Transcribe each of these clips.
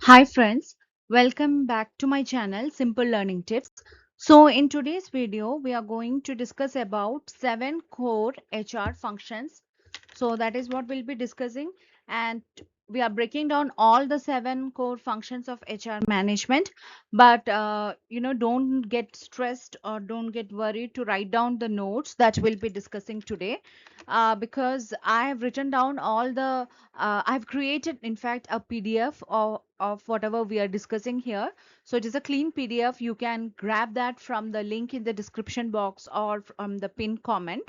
Hi friends, welcome back to my channel Simple Learning Tips. So in today's video we are going to discuss about 7 core HR functions. So that is what we'll be discussing, and we are breaking down all the 7 core functions of HR management. But don't get stressed or don't get worried to write down the notes that we'll be discussing today, because I have written down all the I've created, in fact, a PDF of whatever we are discussing here. So it is a clean PDF. You can grab that from the link in the description box or from the pinned comment.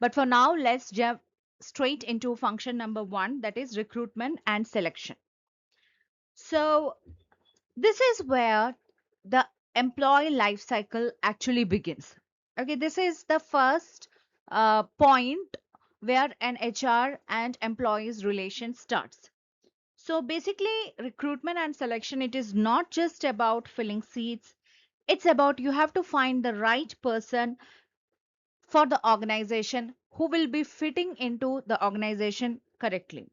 But for now, let's jump straight into function number 1, that is recruitment and selection. So this is where the employee life cycle actually begins. Okay, this is the first point where an HR and employees relation starts. So basically, recruitment and selection, it is not just about filling seats. It's about you have to find the right person for the organization who will be fitting into the organization correctly.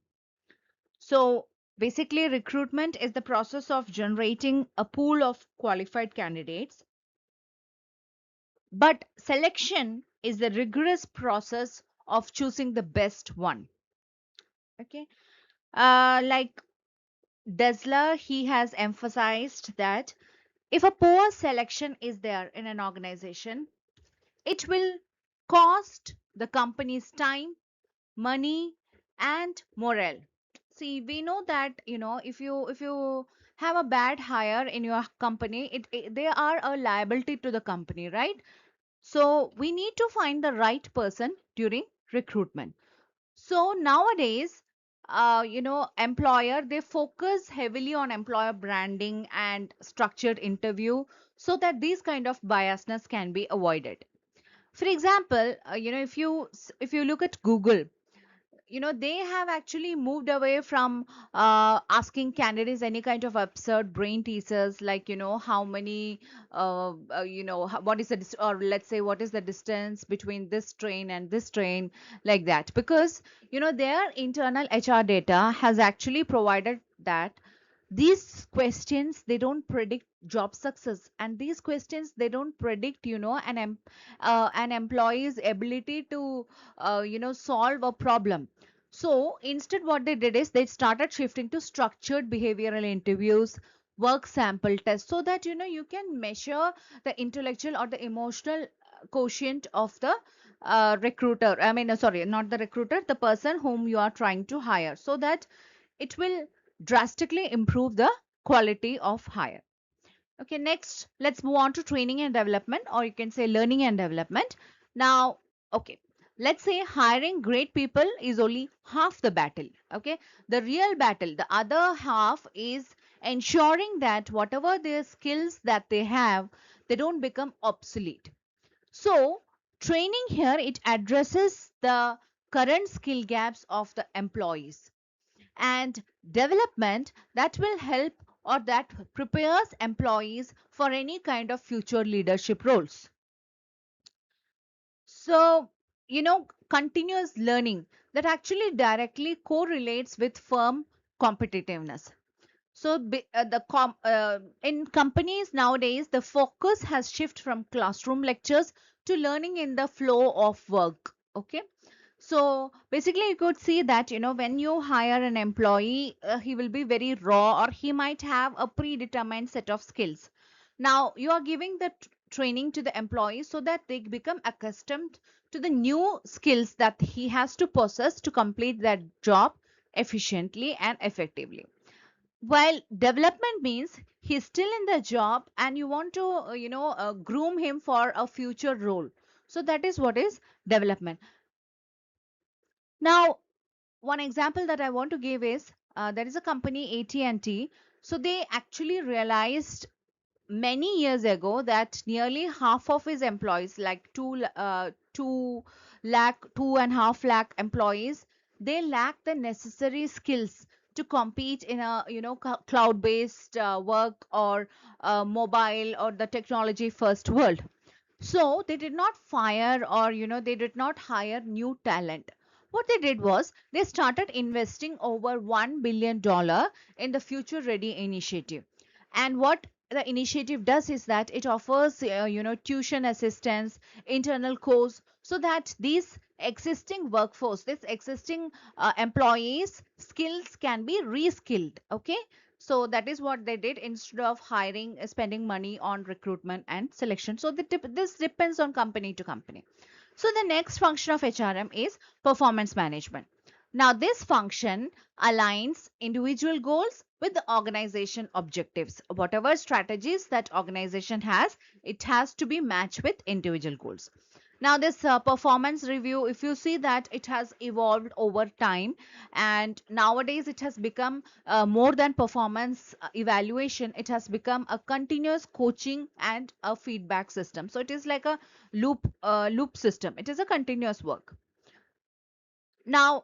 So basically, recruitment is the process of generating a pool of qualified candidates, but selection is the rigorous process of choosing the best one. Okay. Like Desler, he has emphasized that if a poor selection is there in an organization, it will cost the company's time, money, and morale. See, we know that if you have a bad hire in your company, they are a liability to the company, right? So we need to find the right person during recruitment. So nowadays, employer, they focus heavily on employer branding and structured interview so that these kind of biasness can be avoided. For example, if you look at Google, they have actually moved away from asking candidates any kind of absurd brain teasers, like how many what is the or let's say what is the distance between this train and this train, like that, because their internal HR data has actually provided that these questions, they don't predict job success, and these questions, they don't predict an employee's ability to solve a problem. So instead, what they did is they started shifting to structured behavioral interviews, work sample tests, so that you can measure the intellectual or the emotional quotient of the recruiter. I mean, sorry, not the recruiter, the person whom you are trying to hire, so that it will drastically improve the quality of hire. Okay, next, let's move on to training and development, or you can say learning and development. Now, okay, let's say hiring great people is only half the battle. Okay, the real battle, the other half, is ensuring that whatever their skills that they have, they don't become obsolete. So training here, it addresses the current skill gaps of the employees, and development, that will help or that prepares employees for any kind of future leadership roles. So continuous learning, that actually directly correlates with firm competitiveness. So in companies nowadays, the focus has shifted from classroom lectures to learning in the flow of work. Okay, so basically, you could see that when you hire an employee, he will be very raw, or he might have a predetermined set of skills. Now you are giving the training to the employee so that they become accustomed to the new skills that he has to possess to complete that job efficiently and effectively. While development means he's still in the job and you want to groom him for a future role. So that is what is development. Now, one example that I want to give is, there is a company AT&T. So they actually realized many years ago that nearly half of his employees, like 2.5 lakh employees, they lack the necessary skills to compete in a cloud based work, or mobile, or the technology first world. So they did not fire, or they did not hire new talent, What they did was they started investing over $1 billion in the Future Ready initiative. And what the initiative does is that it offers tuition assistance, internal course, so that these existing workforce, this existing employees skills can be reskilled. Okay, so that is what they did instead of hiring, spending money on recruitment and selection. So this depends on company to company. So the next function of HRM is performance management. Now this function aligns individual goals with the organization objectives. Whatever strategies that organization has, it has to be matched with individual goals. Now this performance review, if you see that it has evolved over time, and nowadays it has become more than performance evaluation. It has become a continuous coaching and a feedback system. So it is like a loop system. It is a continuous work. Now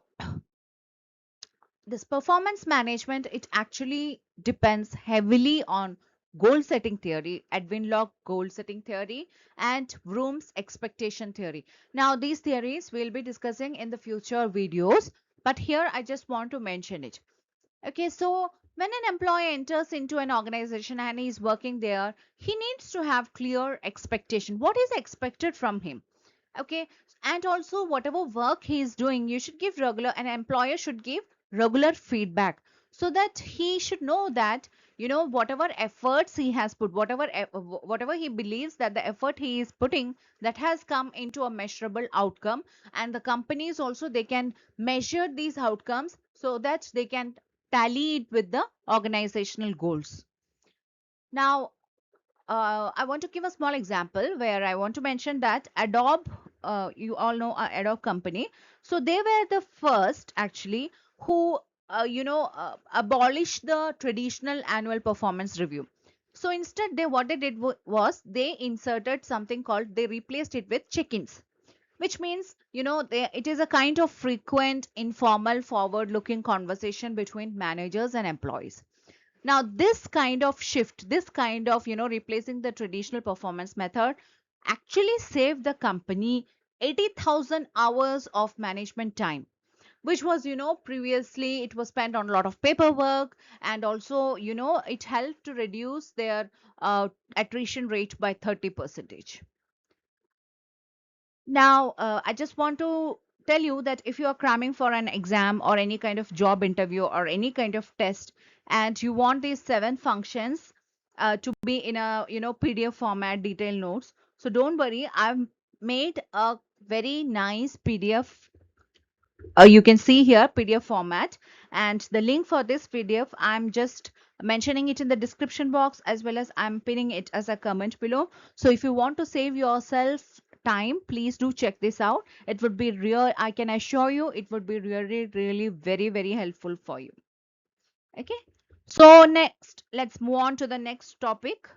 this performance management, it actually depends heavily on goal setting theory, Edwin Locke goal setting theory, and Vroom's expectation theory. Now these theories we'll be discussing in the future videos, but here I just want to mention it. Okay, so when an employee enters into an organization and he's working there, he needs to have clear expectation. What is expected from him? Okay, and also whatever work he is doing, you should give regular, an employer should give regular feedback, so that he should know that whatever efforts he has put, whatever he believes that the effort he is putting, that has come into a measurable outcome, and the companies also they can measure these outcomes so that they can tally it with the organizational goals. Now I want to give a small example where I want to mention that Adobe, you all know Adobe company. So they were the first actually who, abolished the traditional annual performance review. So instead, what they did was they inserted something called, they replaced it with check-ins, which means, it is a kind of frequent, informal, forward-looking conversation between managers and employees. Now this kind of shift, this kind of replacing the traditional performance method, actually saved the company 80,000 hours of management time, which was previously it was spent on a lot of paperwork, and also it helped to reduce their attrition rate by 30%. Now, I just want to tell you that if you are cramming for an exam or any kind of job interview or any kind of test, and you want these 7 functions to be in a PDF format, detailed notes, so don't worry, I've made a very nice PDF. You can see here PDF format, and the link for this PDF I'm just mentioning it in the description box, as well as I'm pinning it as a comment below. So if you want to save yourself time, please do check this out. It would be real, I can assure you it would be really very very helpful for you. Okay, so next let's move on to the next topic,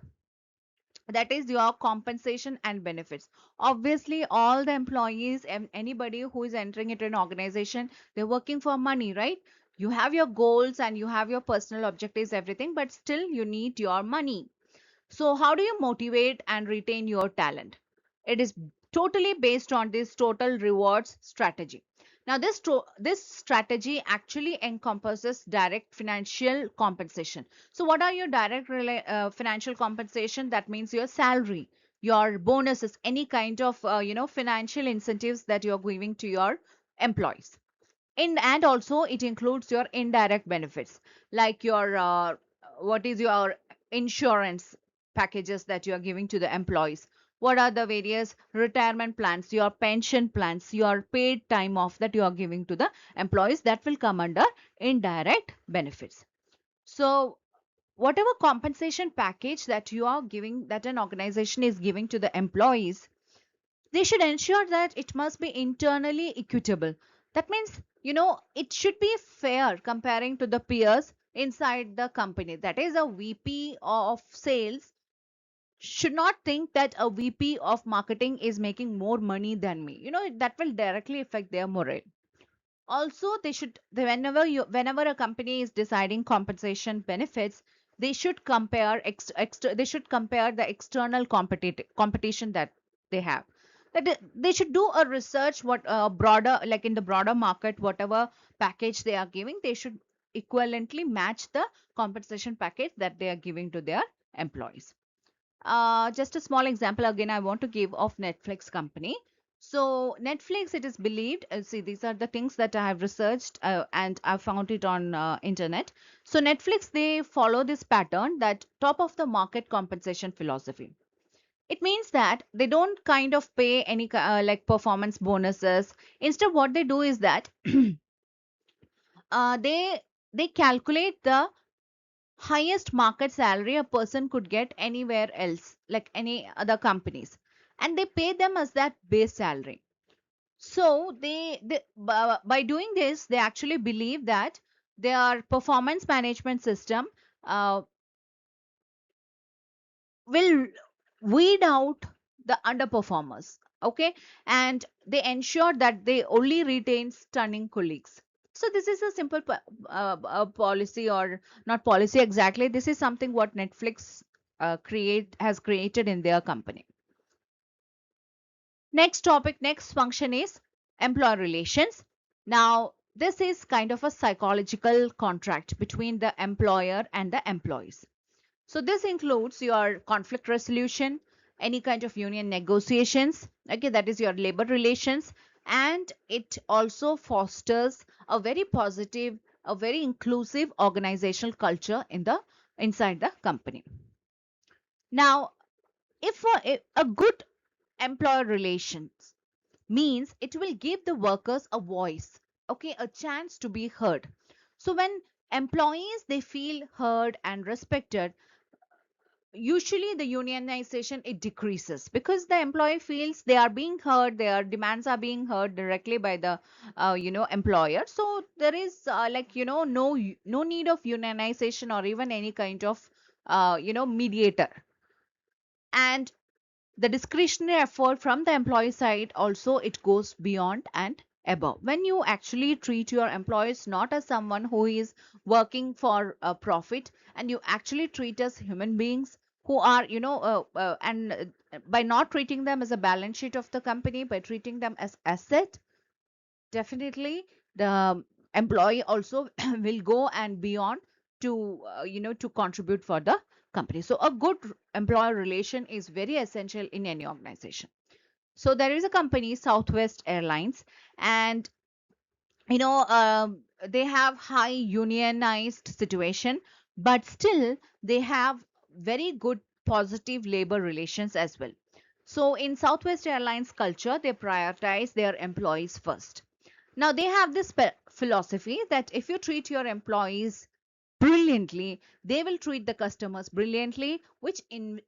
that is your compensation and benefits. Obviously all the employees and anybody who is entering into an organization, they're working for money, right? You have your goals and you have your personal objectives, everything, but still you need your money. So how do you motivate and retain your talent? It is totally based on this total rewards strategy. Now this strategy actually encompasses direct financial compensation. So what are your direct financial compensation? That means your salary, your bonuses, any kind of financial incentives that you're giving to your employees. And also it includes your indirect benefits, like your what is your insurance packages that you are giving to the employees, what are the various retirement plans, your pension plans, your paid time off that you are giving to the employees, that will come under indirect benefits. So whatever compensation package that you are giving, that an organization is giving to the employees, they should ensure that it must be internally equitable. That means, it should be fair comparing to the peers inside the company. That is, a VP of sales should not think that a VP of marketing is making more money than me. That will directly affect their morale. Also, whenever a company is deciding compensation benefits, they should compare they should compare the external competition that they have. that they should do a research what broader, like in the broader market, whatever package they are giving, they should equivalently match the compensation package that they are giving to their employees. Just a small example again I want to give of Netflix company. So Netflix, it is believed, see, these are the things that I have researched and I found it on internet. So Netflix, they follow this pattern, that top of the market compensation philosophy. It means that they don't kind of pay any like performance bonuses. Instead, what they do is that uh, they they calculate the highest market salary a person could get anywhere else, like any other companies, and they pay them as that base salary. So by doing this, they actually believe that their performance management system uh, will weed out the underperformers. Okay, and they ensure that they only retain stunning colleagues. So this is a simple policy, or not policy exactly, this is something what Netflix create has created in their company. Next topic, next function is employer relations. Now this is kind of a psychological contract between the employer and the employees. So this includes your conflict resolution, any kind of union negotiations, okay, that is your labor relations, and it also fosters a very positive, a very inclusive organizational culture in the inside the company. Now, if a good employer relations means it will give the workers a voice, okay, a chance to be heard. So when employees, they feel heard and respected, usually the unionization, it decreases, because the employee feels they are being heard, their demands are being heard directly by the employer. So there is no need of unionization or even any kind of mediator. And the discretionary effort from the employee side also, it goes beyond and above. When you actually treat your employees not as someone who is working for a profit, and you actually treat as human beings who are by not treating them as a balance sheet of the company, by treating them as asset, definitely the employee also will go and beyond to to contribute for the company. So a good employer relation is very essential in any organization. So there is a company, Southwest Airlines, and you know they have high unionized situation, but still they have very good positive labor relations as well. So in Southwest Airlines culture, they prioritize their employees first. Now they have this philosophy that if you treat your employees brilliantly, they will treat the customers brilliantly, which in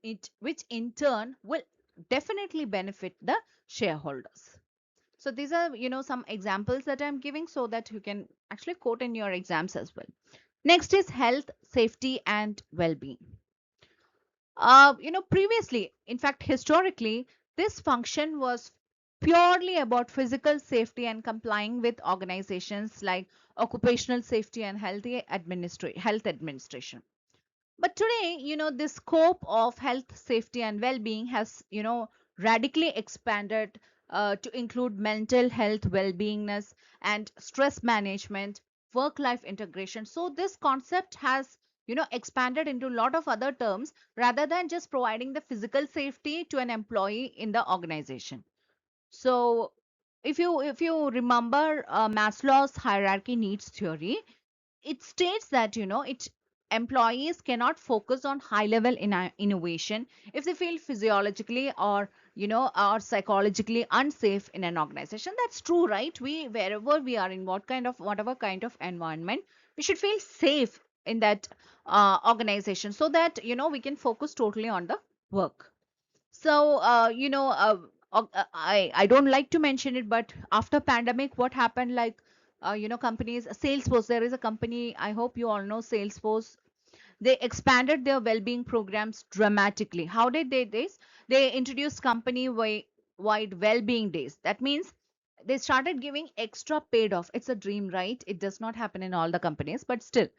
turn will definitely benefit the shareholders. So these are some examples that I'm giving so that you can actually quote in your exams as well. Next is health, safety, and well-being. Previously, in fact, historically, this function was purely about physical safety and complying with organizations like occupational safety and health administration. But today, the scope of health, safety, and well-being has, radically expanded to include mental health, well-beingness, and stress management, work-life integration. So this concept has, expanded into a lot of other terms rather than just providing the physical safety to an employee in the organization. So if you remember Maslow's hierarchy needs theory, it states that it employees cannot focus on high level innovation if they feel physiologically or psychologically unsafe in an organization. That's true, right? We, wherever we are, in whatever kind of environment, we should feel safe in that organization, so that we can focus totally on the work. So I don't like to mention it, but after pandemic, what happened, like companies, Salesforce, there is a company, I hope you all know Salesforce. They expanded their well-being programs dramatically. How did they this? They introduced company wide well-being days. That means they started giving extra paid off. It's a dream, right? It does not happen in all the companies, but still.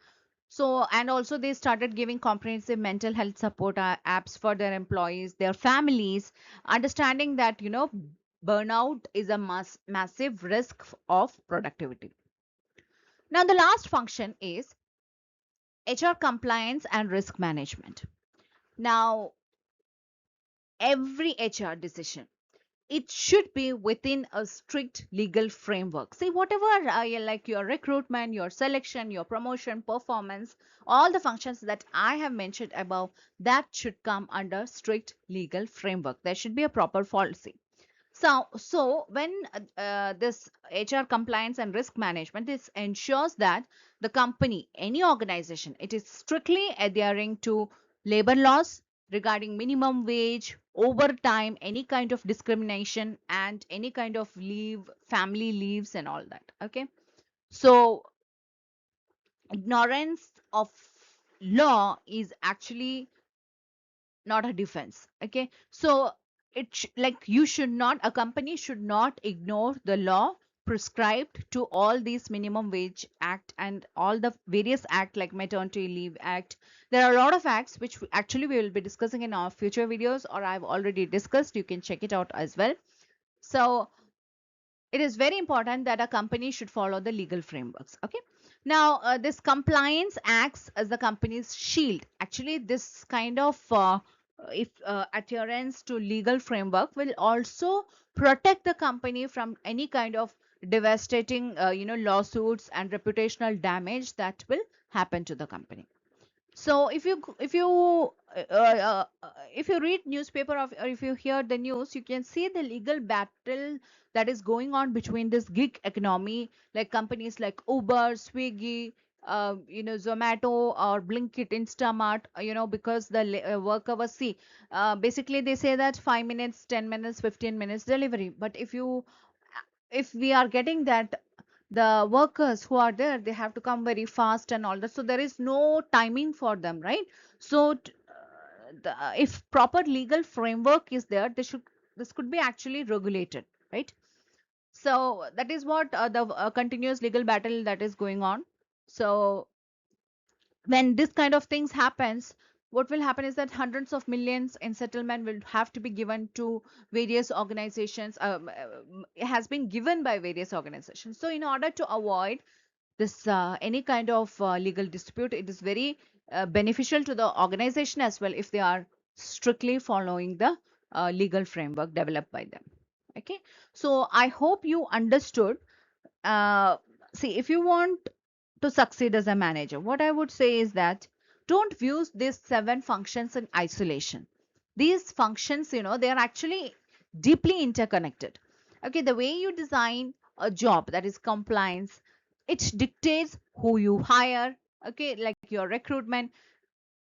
So, and also they started giving comprehensive mental health support apps for their employees, their families, understanding that burnout is a massive risk of productivity. Now, the last function is HR compliance and risk management. Now, every HR decision, it should be within a strict legal framework. See, whatever like your recruitment, your selection, your promotion, performance, all the functions that I have mentioned above, that should come under strict legal framework. There should be a proper policy. So when this HR compliance and risk management, this ensures that the company, any organization, it is strictly adhering to labor laws regarding minimum wage, overtime, any kind of discrimination, and any kind of leave, family leaves, and all that. Okay. So ignorance of law is actually not a defense. Okay, so like you should not, a company should not ignore the law prescribed to all these minimum wage act and all the various act like maternity leave act. There are a lot of acts which actually we will be discussing in our future videos, or I've already discussed. You can check it out as well. So it is very important that a company should follow the legal frameworks. Okay, now this compliance acts as the company's shield. Actually, this kind of if adherence to legal framework will also protect the company from any kind of devastating lawsuits and reputational damage that will happen to the company. So if you read newspaper or if you hear the news, you can see the legal battle that is going on between this gig economy, like companies like Uber, Swiggy, Zomato or Blinkit, Instamart, because the worker see, basically they say that 5 minutes, 10 minutes, 15 minutes delivery. But if we are getting that the workers who are there, they have to come very fast and all that, so there is no timing for them, right? So if proper legal framework is there, this could be actually regulated, right? So that is what the continuous legal battle that is going on. So when this kind of things happens, what will happen is that hundreds of millions in settlement will have to be given to various organizations. It has been given by various organizations. So in order to avoid this any kind of legal dispute, it is very beneficial to the organization as well if they are strictly following the legal framework developed by them. Okay, so I hope you understood. uh, See, if you want to succeed as a manager, what I would say is that don't view these 7 functions in isolation. These functions, they are actually deeply interconnected. Okay, the way you design a job, that is compliance, it dictates who you hire. Okay, like your recruitment,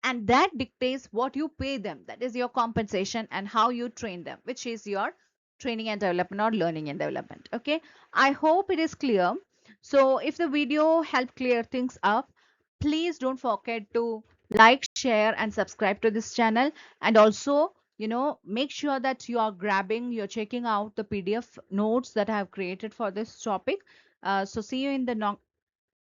and that dictates what you pay them, that is your compensation, and how you train them, which is your training and development or learning and development. Okay, I hope it is clear. So if the video helped clear things up, please don't forget to like, share and subscribe to this channel. And also, make sure that you are you're checking out the PDF notes that I have created for this topic. So see you in the